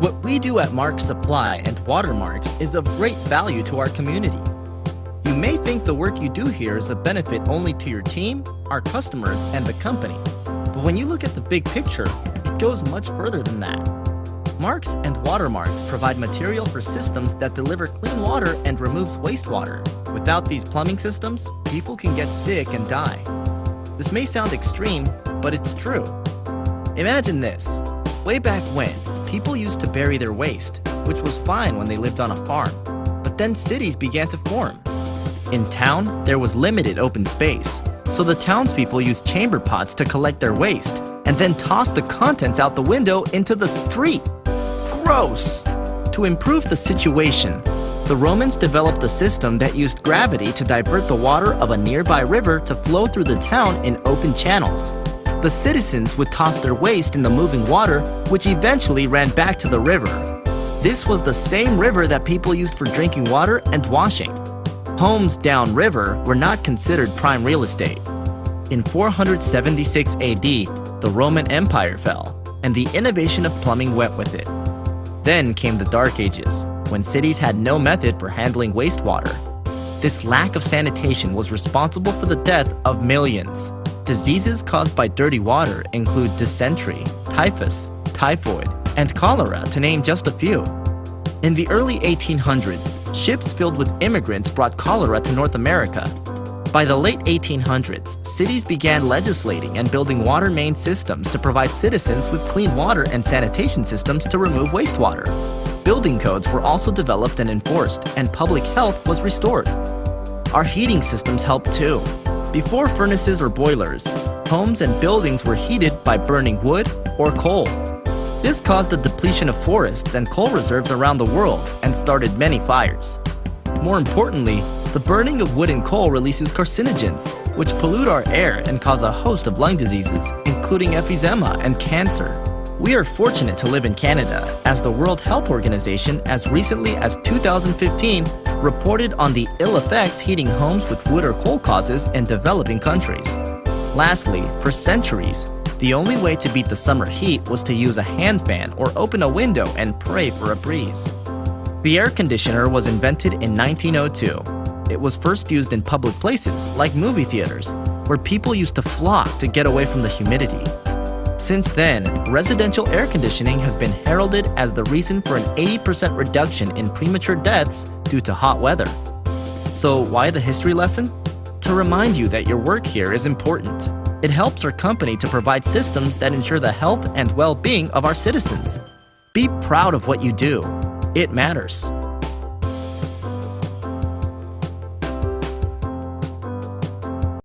What we do at Marks Supply and WaterMarks is of great value to our community. You may think the work you do here is a benefit only to your team, our customers, and the company. But when you look at the big picture, it goes much further than that. Marks and WaterMarks provide material for systems that deliver clean water and removes wastewater. Without these plumbing systems, people can get sick and die. This may sound extreme, but it's true. Imagine this. Way back when, people used to bury their waste, which was fine when they lived on a farm. But then cities began to form. In town, there was limited open space, so the townspeople used chamber pots to collect their waste and then toss the contents out the window into the street. Gross! To improve the situation, the Romans developed a system that used gravity to divert the water of a nearby river to flow through the town in open channels. The citizens would toss their waste in the moving water, which eventually ran back to the river. This was the same river that people used for drinking water and washing. Homes downriver were not considered prime real estate. In 476 AD, the Roman Empire fell, and the innovation of plumbing went with it. Then came the Dark Ages, when cities had no method for handling wastewater. This lack of sanitation was responsible for the death of millions. Diseases caused by dirty water include dysentery, typhus, typhoid, and cholera, to name just a few. In the early 1800s, ships filled with immigrants brought cholera to North America. By the late 1800s, cities began legislating and building water main systems to provide citizens with clean water and sanitation systems to remove wastewater. Building codes were also developed and enforced, and public health was restored. Our heating systems helped too. Before furnaces or boilers, homes and buildings were heated by burning wood or coal. This caused the depletion of forests and coal reserves around the world and started many fires. More importantly, the burning of wood and coal releases carcinogens, which pollute our air and cause a host of lung diseases, including emphysema and cancer. We are fortunate to live in Canada, as the World Health Organization, as recently as 2015, reported on the ill effects heating homes with wood or coal causes in developing countries. Lastly, for centuries, the only way to beat the summer heat was to use a hand fan or open a window and pray for a breeze. The air conditioner was invented in 1902. It was first used in public places, like movie theaters, where people used to flock to get away from the humidity. Since then, residential air conditioning has been heralded as the reason for an 80% reduction in premature deaths due to hot weather. So why the history lesson? To remind you that your work here is important. It helps our company to provide systems that ensure the health and well-being of our citizens. Be proud of what you do. It matters.